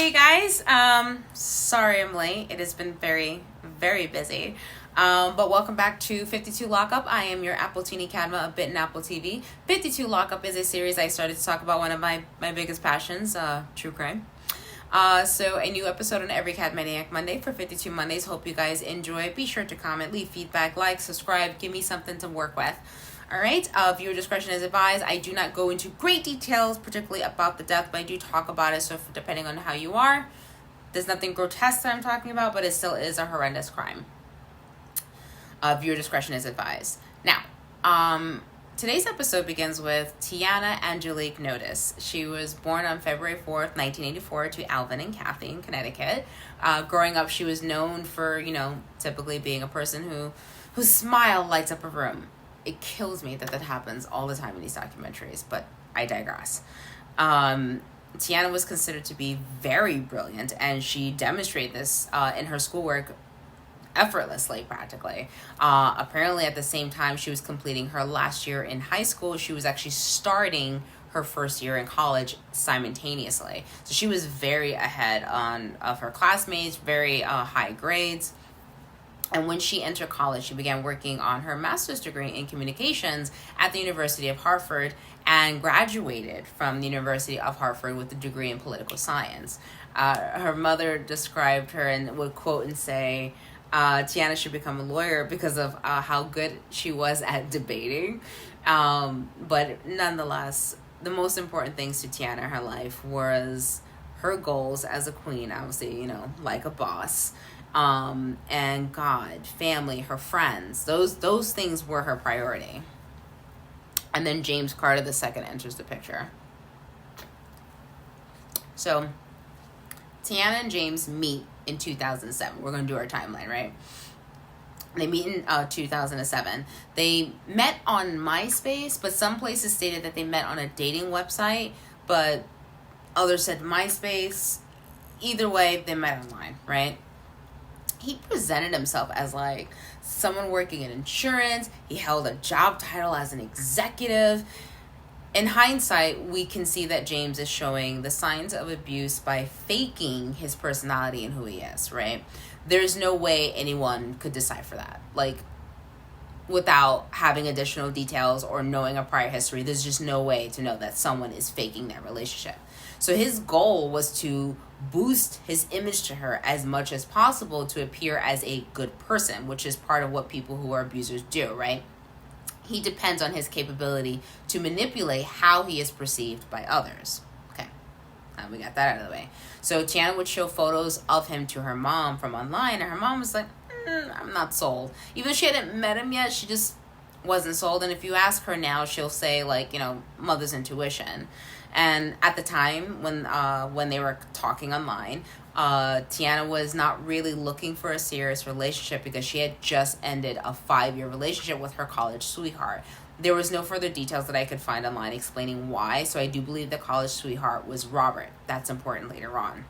Hey guys, sorry I'm late. It has been very, very busy. But welcome back to 52 Lockup. I am your Apple Teenie Cadma of Bit and Apple TV. 52 Lockup is a series I started to talk about one of my biggest passions, true crime. So a new episode on every Cat Maniac Monday for 52 Mondays. Hope you guys enjoy. Be sure to comment, leave feedback, like, subscribe, give me something to work with. All right, viewer discretion is advised. I do not go into great details, particularly about the death, but I do talk about it. So depending on how you are, there's nothing grotesque that I'm talking about, but it still is a horrendous crime. Viewer discretion is advised. Now, today's episode begins with Tiana Angelique Notice. She was born on February 4th, 1984 to Alvin and Kathy in Connecticut. Growing up, she was known for, typically being a person whose smile lights up a room. It kills me that happens all the time in these documentaries, but I digress. Tiana was considered to be very brilliant, and she demonstrated this in her schoolwork effortlessly, practically. Apparently, at the same time she was completing her last year in high school, she was actually starting her first year in college simultaneously. So she was very ahead of her classmates, very high grades. And when she entered college, she began working on her master's degree in communications at the University of Hartford and graduated from the University of Hartford with a degree in political science. Her mother described her and would quote and say, Tiana should become a lawyer because of how good she was at debating. But nonetheless, the most important things to Tiana in her life was her goals as a queen, obviously, like a boss. And God, family, her friends, those things were her priority. And then James Carter II enters the picture. So Tiana and James meet in 2007. We're going to do our timeline, right? They meet in 2007. They met on MySpace, but some places stated that they met on a dating website, but others said MySpace. Either way, they met online, right? He presented himself as like someone working in insurance. He held a job title as an executive. In hindsight, we can see that James is showing the signs of abuse by faking his personality and who he is, right? There's no way anyone could decipher that. Like, without having additional details or knowing a prior history, there's just no way to know that someone is faking their relationship. So his goal was to boost his image to her as much as possible to appear as a good person, which is part of what people who are abusers do, right? He depends on his capability to manipulate how he is perceived by others. Okay, we got that out of the way. So Tiana would show photos of him to her mom from online, and her mom was like, I'm not sold. Even though she hadn't met him yet, she just wasn't sold. And if you ask her now, she'll say, like, mother's intuition. And at the time when they were talking online, Tiana was not really looking for a serious relationship because she had just ended a 5-year relationship with her college sweetheart. There was no further details that I could find online explaining why, so I do believe the college sweetheart was Robert. That's important later on.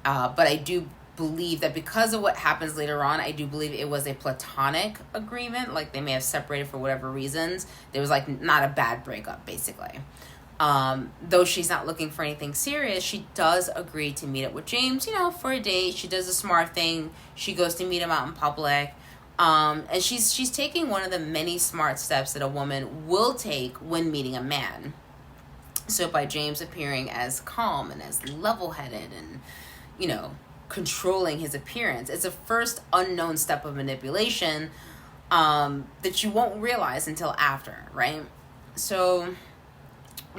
But I do believe that because of what happens later on, I do believe it was a platonic agreement. Like, they may have separated for whatever reasons. There was like not a bad breakup, basically. Though she's not looking for anything serious, she does agree to meet up with James, for a date. She does a smart thing. She goes to meet him out in public. And she's taking one of the many smart steps that a woman will take when meeting a man. So by James appearing as calm and as level-headed and, controlling his appearance, it's a first unknown step of manipulation that you won't realize until after, right? So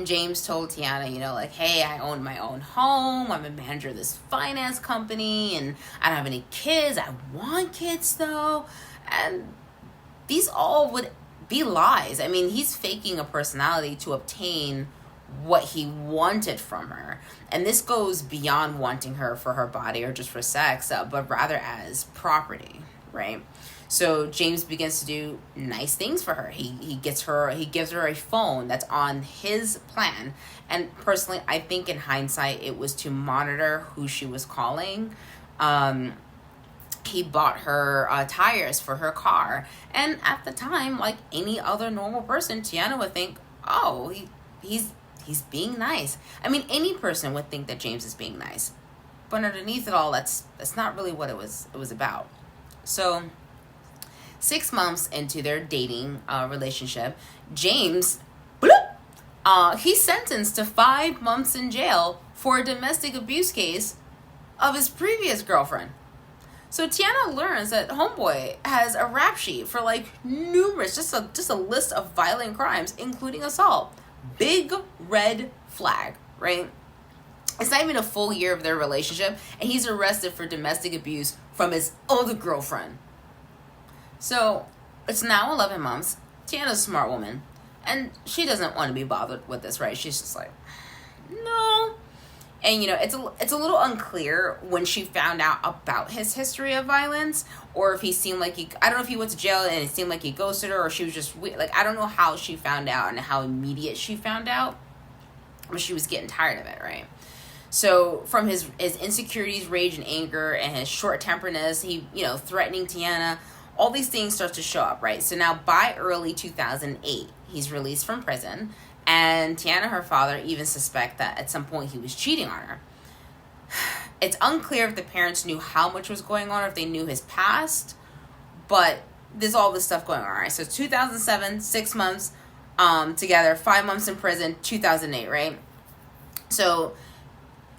James told Tiana, like, hey, I own my own home. I'm a manager of this finance company, and I don't have any kids. I want kids, though. And these all would be lies. I mean, he's faking a personality to obtain what he wanted from her. And this goes beyond wanting her for her body or just for sex, but rather as property, right? So James begins to do nice things for her. He gives her a phone that's on his plan. And personally, I think in hindsight, it was to monitor who she was calling. He bought her tires for her car. And at the time, like any other normal person, Tiana would think, oh, he's He's being nice. I mean, any person would think that James is being nice. But underneath it all, that's not really what it was about. So 6 months into their dating relationship, James, he's sentenced to 5 months in jail for a domestic abuse case of his previous girlfriend. So Tiana learns that homeboy has a rap sheet for like numerous, just a list of violent crimes, including assault. Big red flag, right? It's not even a full year of their relationship, and he's arrested for domestic abuse from his other girlfriend. So it's now 11 months. Tiana's a smart woman, and she doesn't want to be bothered with this, right? She's just like, no. And, it's a little unclear when she found out about his history of violence, or if he seemed like I don't know if he went to jail and it seemed like he ghosted her, or she was just like, I don't know how she found out and how immediate she found out, but she was getting tired of it, right? So from his insecurities, rage, and anger, and his short-temperedness, he, threatening Tiana, all these things start to show up, right? So now by early 2008, he's released from prison. And Tiana, her father, even suspect that at some point he was cheating on her. It's unclear if the parents knew how much was going on or if they knew his past. But there's all this stuff going on, right? So 2007, 6 months together, 5 months in prison, 2008, right? So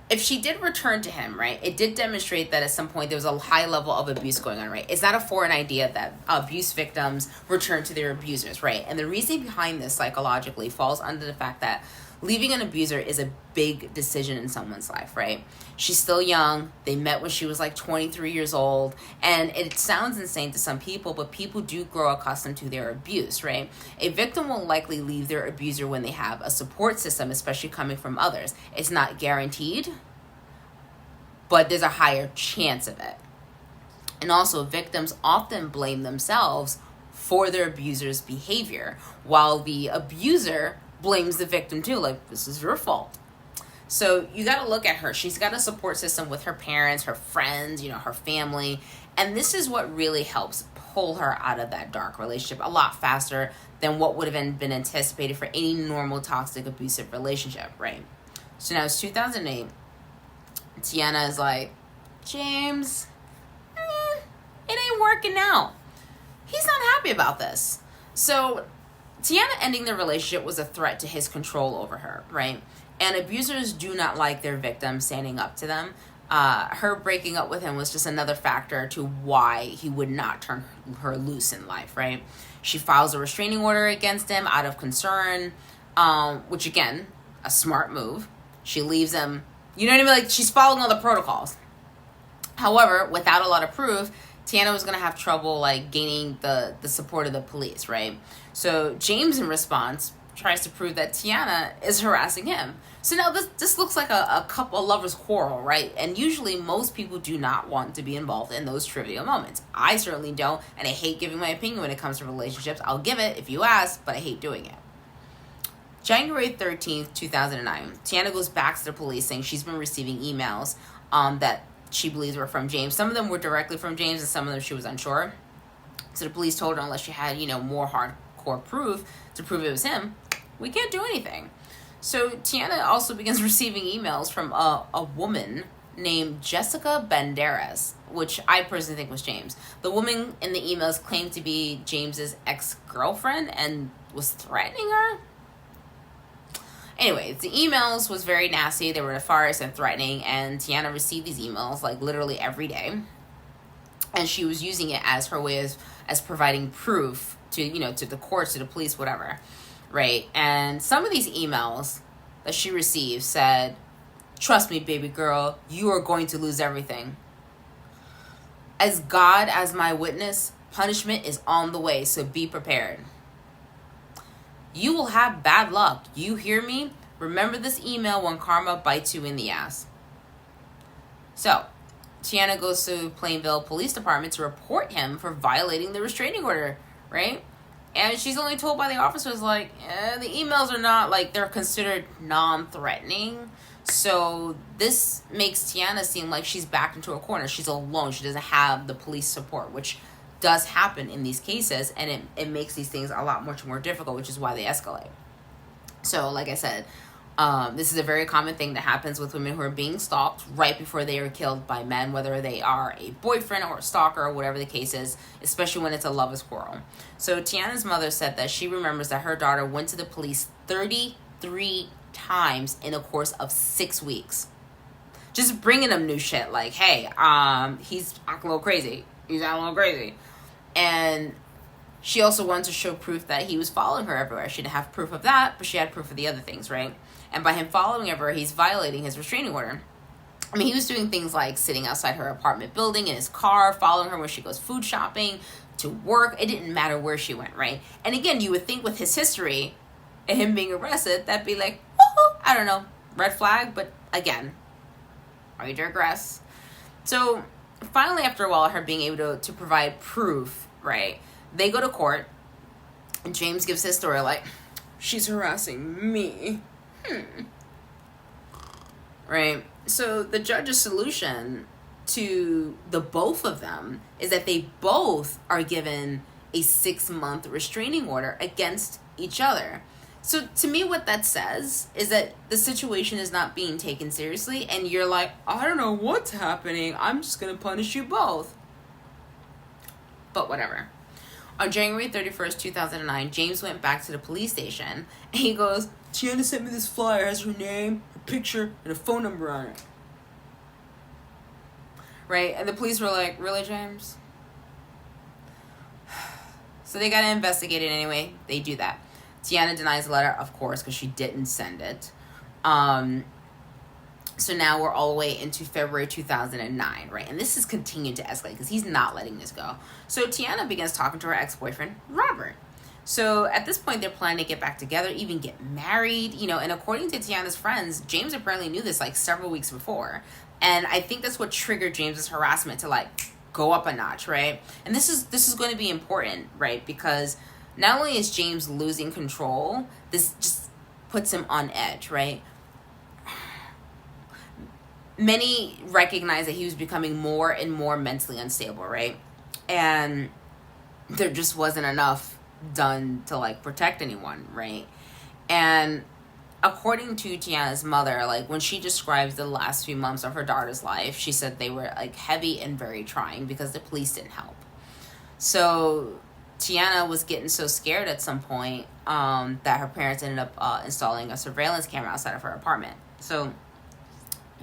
if she did return to him, right, it did demonstrate that at some point there was a high level of abuse going on, right? It's not a foreign idea that abuse victims return to their abusers, right? And the reason behind this psychologically falls under the fact that leaving an abuser is a big decision in someone's life, right? She's still young. They met when she was like 23 years old. And it sounds insane to some people, but people do grow accustomed to their abuse, right? A victim will likely leave their abuser when they have a support system, especially coming from others. It's not guaranteed, but there's a higher chance of it. And also, victims often blame themselves for their abuser's behavior, while the abuser blames the victim too, like, this is your fault. So you got to look at her. She's got a support system with her parents, her friends, her family. And this is what really helps pull her out of that dark relationship a lot faster than what would have been anticipated for any normal toxic abusive relationship, right? So now it's 2008. Tiana is like, James, it ain't working out. He's not happy about this. So Tiana ending the relationship was a threat to his control over her, right? And abusers do not like their victims standing up to them. Her breaking up with him was just another factor to why he would not turn her loose in life, right? She files a restraining order against him out of concern, which, again, a smart move. She leaves him, you know what I mean? Like, she's following all the protocols. However, without a lot of proof, Tiana was going to have trouble, like, gaining the support of the police, right? So James, in response, tries to prove that Tiana is harassing him. So now this looks like a lovers quarrel, right? And usually most people do not want to be involved in those trivial moments. I certainly don't, and I hate giving my opinion when it comes to relationships. I'll give it if you ask, but I hate doing it. January 13th, 2009, Tiana goes back to the police saying she's been receiving emails that she believes were from James. Some of them were directly from James, and some of them she was unsure. So the police told her unless she had, more hardcore proof to prove it was him, we can't do anything. So Tiana also begins receiving emails from a woman named Jessica Banderas, which I personally think was James. The woman in the emails claimed to be James's ex-girlfriend and was threatening her. Anyways, the emails was very nasty. They were nefarious and threatening, and Tiana received these emails like literally every day. And she was using it as her way as providing proof to, to the courts, to the police, whatever. Right? And some of these emails that she received said, "Trust me, baby girl, you are going to lose everything. As God as my witness, punishment is on the way, so be prepared. You will have bad luck. You hear me? Remember this email when karma bites you in the ass." So Tiana goes to Plainville Police Department to report him for violating the restraining order, right? And she's only told by the officers, like, the emails are not, like, they're considered non-threatening. So this makes Tiana seem like she's backed into a corner. She's alone. She doesn't have the police support, which does happen in these cases. And it makes these things a lot much more difficult, which is why they escalate. So, like I said, This is a very common thing that happens with women who are being stalked right before they are killed by men, whether they are a boyfriend or a stalker or whatever the case is, especially when it's a lover's quarrel. So Tiana's mother said that she remembers that her daughter went to the police 33 times in the course of 6 weeks. Just bringing them new shit like, hey, he's acting a little crazy. And she also wanted to show proof that he was following her everywhere. She didn't have proof of that, but she had proof of the other things, right? And by him following everywhere, he's violating his restraining order. I mean, he was doing things like sitting outside her apartment building in his car, following her when she goes food shopping, to work. It didn't matter where she went, right? And again, you would think with his history and him being arrested, that'd be like, I don't know, red flag. But again, I digress. So finally, after a while, her being able to provide proof, right? They go to court, and James gives his story like, she's harassing me. Right? So the judge's solution to the both of them is that they both are given a 6-month restraining order against each other. So to me, what that says is that the situation is not being taken seriously, and you're like, I don't know what's happening. I'm just going to punish you both. But whatever. On January 31st, 2009, James went back to the police station, and he goes, Tiana sent me this flyer. It has her name, her picture, and a phone number on it. Right? And the police were like, really, James? So they got to investigate it anyway. They do that. Tiana denies the letter, of course, because she didn't send it. So now we're all the way into February 2009, right? And this has continued to escalate because he's not letting this go. So Tiana begins talking to her ex-boyfriend, Robert. So at this point, they're planning to get back together, even get married, and according to Tiana's friends, James apparently knew this like several weeks before. And I think that's what triggered James's harassment to like go up a notch, right? And this is going to be important, right? Because not only is James losing control, this just puts him on edge, right? Many recognize that he was becoming more and more mentally unstable, right? And there just wasn't enough done to like protect anyone, right? And according to Tiana's mother, like when she describes the last few months of her daughter's life, she said they were like heavy and very trying because the police didn't help. So Tiana was getting so scared at some point that her parents ended up installing a surveillance camera outside of her apartment. So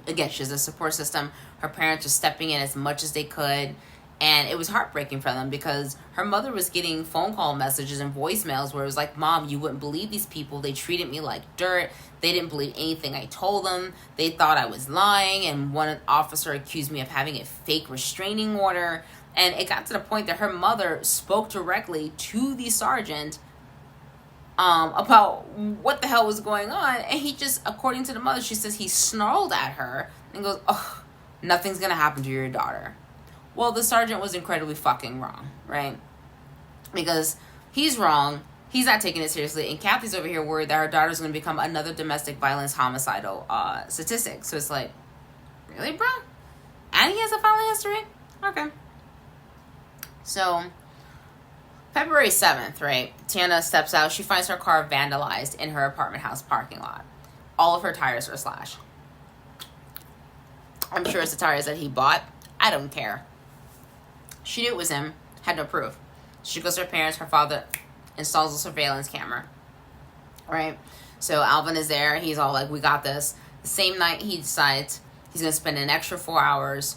again, she has a support system. Her parents were stepping in as much as they could. And it was heartbreaking for them because her mother was getting phone call messages and voicemails where it was like, Mom, you wouldn't believe these people. They treated me like dirt. They didn't believe anything I told them. They thought I was lying. And one officer accused me of having a fake restraining order. And it got to the point that her mother spoke directly to the sergeant about what the hell was going on. And he just, according to the mother, she says he snarled at her and goes, oh, nothing's going to happen to your daughter. Well, the sergeant was incredibly fucking wrong, right? Because he's wrong. He's not taking it seriously. And Kathy's over here worried that her daughter's going to become another domestic violence homicidal statistic. So it's like, really, bro? And he has a violent history? Okay. So February 7th, right? Tiana steps out. She finds her car vandalized in her apartment house parking lot. All of her tires are slashed. I'm sure it's the tires that he bought. I don't care. She knew it was him. Had no proof. She goes to her parents. Her father installs a surveillance camera. Right? So Alvin is there. He's all like, we got this. The same night, he decides he's going to spend an extra 4 hours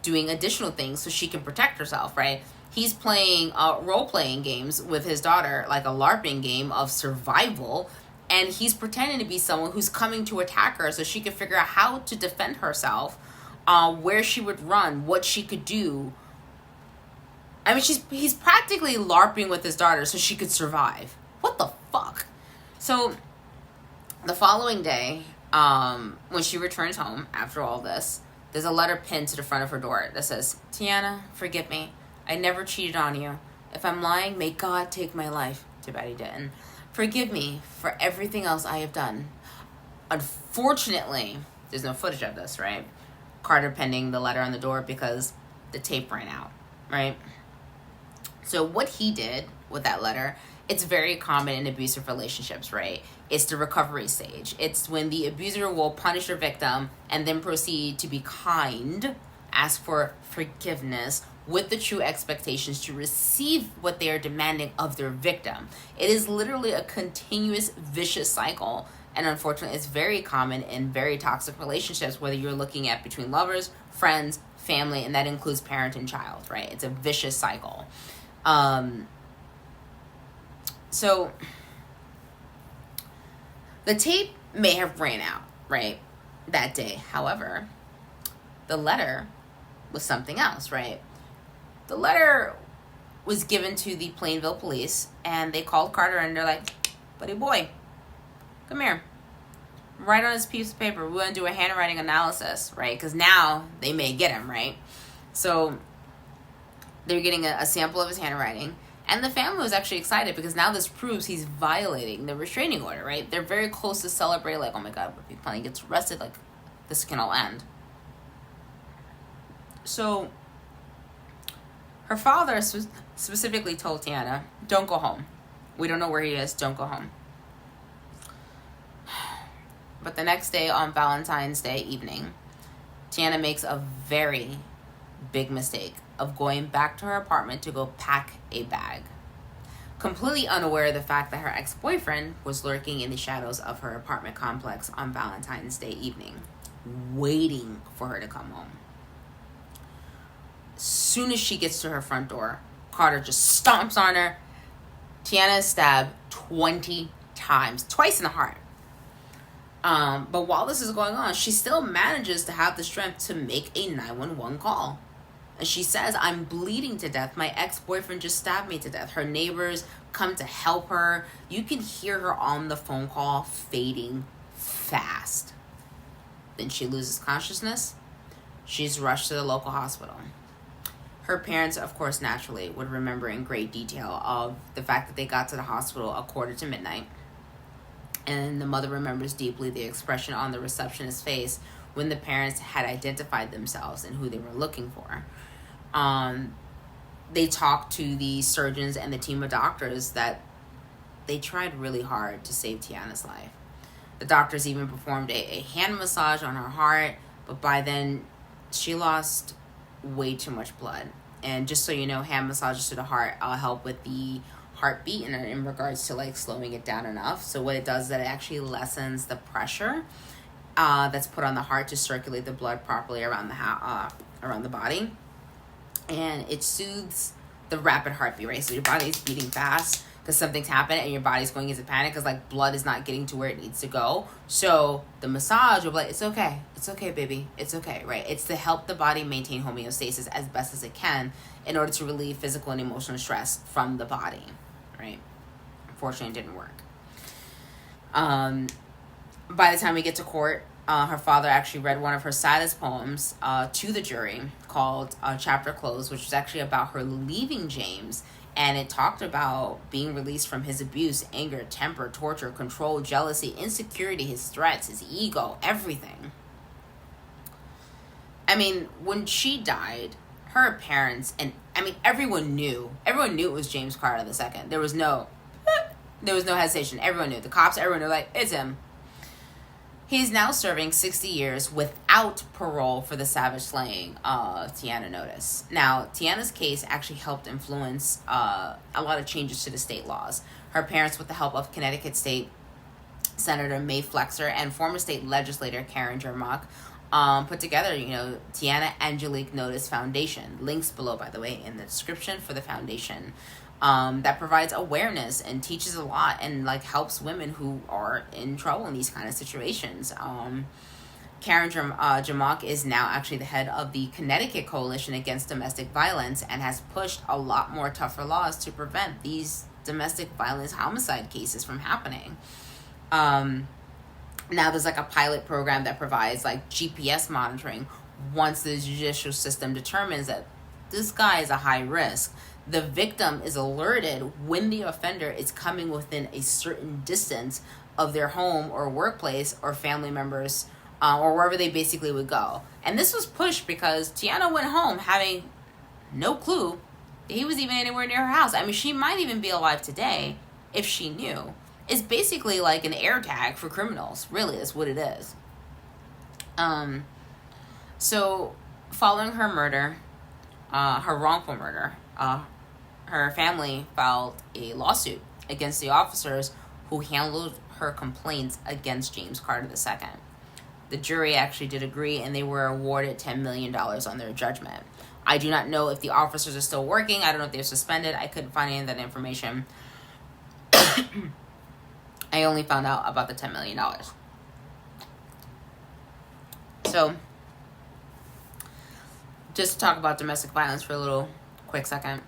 doing additional things so she can protect herself, right? He's playing role-playing games with his daughter, like a LARPing game of survival, and he's pretending to be someone who's coming to attack her so she can figure out how to defend herself, where she would run, what she could do. I mean, he's practically LARPing with his daughter so she could survive. What the fuck? So the following day, when she returns home after all this, there's a letter pinned to the front of her door that says, Tiana, forgive me. I never cheated on you. If I'm lying, may God take my life. Too bad he didn't. Forgive me for everything else I have done. Unfortunately, there's no footage of this, right? Carter penning the letter on the door because the tape ran out, right? So what he did with that letter it's very common in abusive relationships, right? It's the recovery stage. It's when the abuser will punish their victim and then proceed to be kind, ask for forgiveness with the true expectations to receive what they are demanding of their victim. It is literally a continuous vicious cycle. And unfortunately, it's very common in very toxic relationships, whether you're looking at between lovers, friends, family, and that includes parent and child, right? It's a vicious cycle. So the tape may have ran out, right, that day. However, the letter was something else, right? The letter was given to the Plainville police, and they called Carter, and they're like, buddy boy, come here. Write on this piece of paper. We're going to do a handwriting analysis, right? Because now they may get him, right? So they're getting a sample of his handwriting. And the family was actually excited because now this proves he's violating the restraining order, right? They're very close to celebrate, like, oh my God, if he finally gets arrested, like, this can all end. So her father specifically told Tiana, don't go home. We don't know where he is. Don't go home. But the next day, on Valentine's Day evening, Tiana makes a very big mistake of going back to her apartment to go pack a bag, completely unaware of the fact that her ex-boyfriend was lurking in the shadows of her apartment complex on Valentine's Day evening, waiting for her to come home. As soon as she gets to her front door, Carter just stomps on her. Tiana is stabbed 20 times, twice in the heart. But while this is going on, she still manages to have the strength to make a 911 call. And she says, I'm bleeding to death. My ex-boyfriend just stabbed me to death. Her neighbors come to help her. You can hear her on the phone call fading fast. Then she loses consciousness. She's rushed to the local hospital. Her parents, of course, naturally would remember in great detail of the fact that they got to the hospital midnight. And the mother remembers deeply the expression on the receptionist's face when the parents had identified themselves and who they were looking for. They talked to the surgeons and the team of doctors that they tried really hard to save Tiana's life. The doctors even performed a hand massage on her heart, but by then she lost way too much blood. And just so you know, hand massages to the heart help with the heartbeat in regards to like slowing it down enough. So what it does is that it actually lessens the pressure that's put on the heart to circulate the blood properly around the body, and it soothes the rapid heartbeat, right? So your body is beating fast because something's happened and your body's going into panic because like blood is not getting to where it needs to go. So the massage will be like, it's okay baby, it's okay, right? It's to help the body maintain homeostasis as best as it can in order to relieve physical and emotional stress from the body, right? Unfortunately, it didn't work. By the time we get to court, her father actually read one of her saddest poems to the jury called Chapter Closed, which was actually about her leaving James. And it talked about being released from his abuse, anger, temper, torture, control, jealousy, insecurity, his threats, his ego, everything. I mean, when she died, her parents, and I mean, everyone knew it was James Carter II. There was no hesitation. Everyone knew. The cops, everyone knew, like, it's him. He's now serving 60 years without parole for the savage slaying of Tiana Notice. Now, Tiana's case actually helped influence a lot of changes to the state laws. Her parents, with the help of Connecticut State Senator Mae Flexer and former state legislator Karen Jermock, put together, Tiana Angelique Notice Foundation. Links below, by the way, in the description for the foundation. That provides awareness and teaches a lot and like helps women who are in trouble in these kind of situations. Karen Jermock is now actually the head of the Connecticut Coalition Against Domestic Violence and has pushed a lot more tougher laws to prevent these domestic violence homicide cases from happening. Now there's like a pilot program that provides like GPS monitoring once the judicial system determines that this guy is a high risk. The victim is alerted when the offender is coming within a certain distance of their home or workplace or family members or wherever they basically would go. And this was pushed because Tiana went home having no clue that he was even anywhere near her house. I mean, she might even be alive today, if she knew. It's basically like an air tag for criminals. Really, is what it is. So following her murder, her wrongful murder, her family filed a lawsuit against the officers who handled her complaints against James Carter II. The jury actually did agree, and they were awarded $10 million on their judgment. I do not know if the officers are still working. I don't know if they're suspended. I couldn't find any of that information. I only found out about the $10 million. So, just to talk about domestic violence for a little quick second.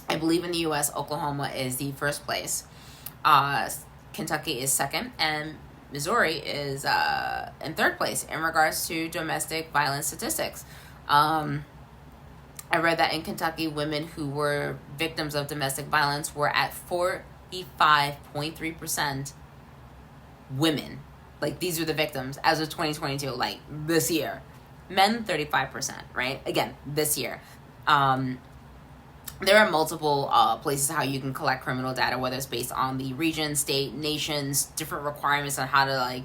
I believe in the U.S., Oklahoma is the first place. Kentucky is second, and Missouri is in third place in regards to domestic violence statistics. I read that in Kentucky, women who were victims of domestic violence were at 45.3% women. Like, these are the victims as of 2022, like this year. Men, 35%, right? Again, this year. There are multiple places how you can collect criminal data, whether it's based on the region, state, nations, different requirements on how to,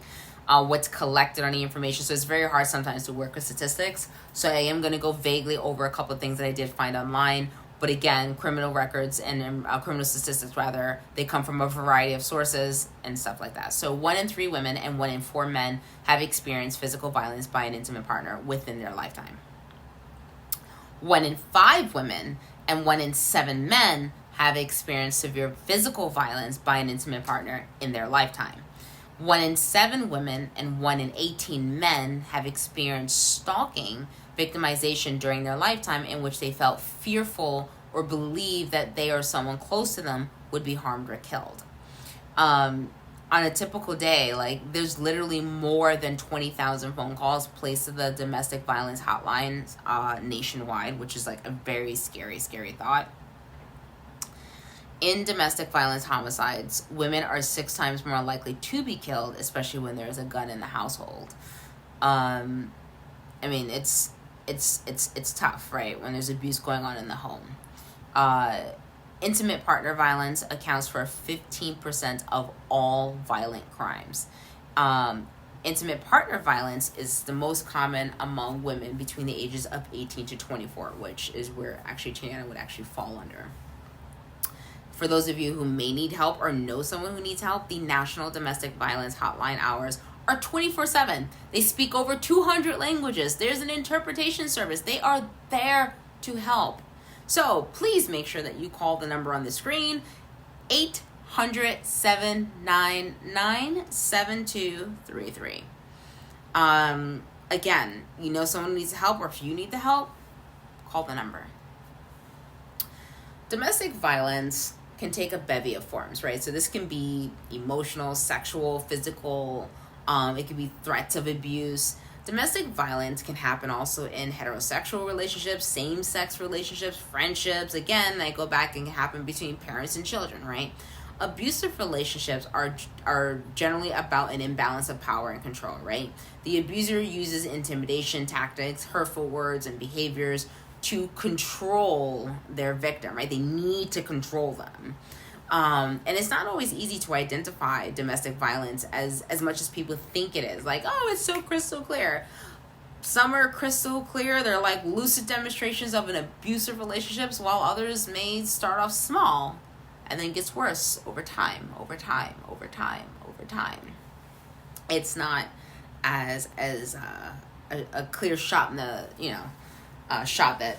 what's collected on the information. So it's very hard sometimes to work with statistics. So I am going to go vaguely over a couple of things that I did find online. But again, criminal records and criminal statistics, rather, they come from a variety of sources and stuff like that. So 1 in 3 women and 1 in 4 men have experienced physical violence by an intimate partner within their lifetime. 1 in 5 women and 1 in 7 men have experienced severe physical violence by an intimate partner in their lifetime. 1 in 7 women and 1 in 18 men have experienced stalking, victimization during their lifetime in which they felt fearful or believed that they or someone close to them would be harmed or killed. On a typical day, there's literally more than 20,000 phone calls placed to the domestic violence hotlines nationwide, which is a very scary, scary thought. In domestic violence homicides, women are 6 times more likely to be killed, especially when there's a gun in the household. It's tough, right? When there's abuse going on in the home. Intimate partner violence accounts for 15% of all violent crimes. Intimate partner violence is the most common among women between the ages of 18 to 24, which is where actually Tiana would actually fall under. For those of you who may need help or know someone who needs help, the National Domestic Violence Hotline hours are 24/7. They speak over 200 languages. There's an interpretation service. They are there to help. So please make sure that you call the number on the screen, 800-799-7233. Again, you know someone needs help, or if you need the help, call the number. Domestic violence can take a bevy of forms, right? So this can be emotional, sexual, physical. It can be threats of abuse. Domestic violence can happen also in heterosexual relationships, same-sex relationships, friendships. Again, they go back and happen between parents and children, right? Abusive relationships are generally about an imbalance of power and control, right? The abuser uses intimidation tactics, hurtful words, and behaviors to control their victim, right? They need to control them. And it's not always easy to identify domestic violence as much as people think it is. It's so crystal clear. Some are crystal clear. They're like lucid demonstrations of an abusive relationships, while others may start off small and then gets worse over time. It's not as a clear shot in the, shot that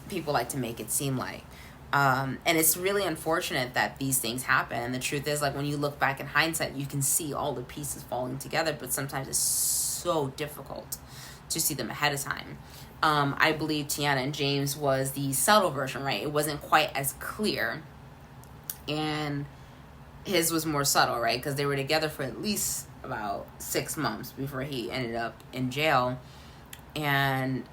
people like to make it seem like. And it's really unfortunate that these things happen. And the truth is, when you look back in hindsight, you can see all the pieces falling together, but sometimes it's so difficult to see them ahead of time. I believe Tiana and James was the subtle version, right? It wasn't quite as clear. And his was more subtle, right? Because they were together for at least about 6 months before he ended up in jail. And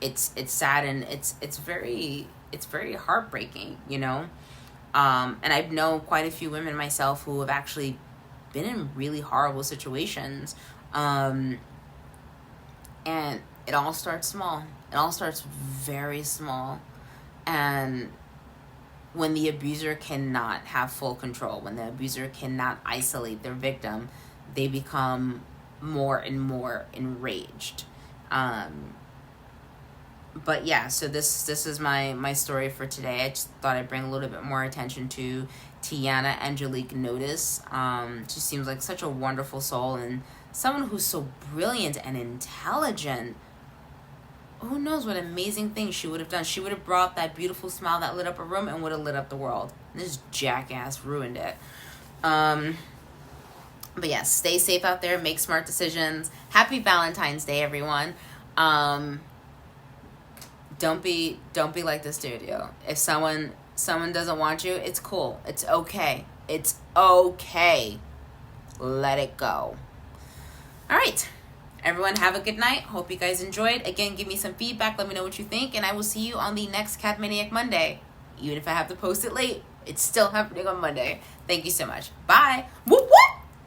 it's sad, and it's very heartbreaking, and I've known quite a few women myself who have actually been in really horrible situations, and it all starts small. It all starts very small, and when the abuser cannot have full control, when the abuser cannot isolate their victim, they become more and more enraged. But yeah, so this is my story for today. I just thought I'd bring a little bit more attention to Tiana Angelique Notice. She seems like such a wonderful soul and someone who's so brilliant and intelligent. Who knows what amazing things she would have done. She would have brought that beautiful smile that lit up a room and would have lit up the world. This jackass ruined it. But yeah, stay safe out there. Make smart decisions. Happy Valentine's Day, everyone. Don't be like this dude, yo. If someone doesn't want you, it's cool. It's okay. It's okay. Let it go. All right. Everyone have a good night. Hope you guys enjoyed. Again, give me some feedback. Let me know what you think. And I will see you on the next Cat Maniac Monday. Even if I have to post it late, it's still happening on Monday. Thank you so much. Bye. Woo!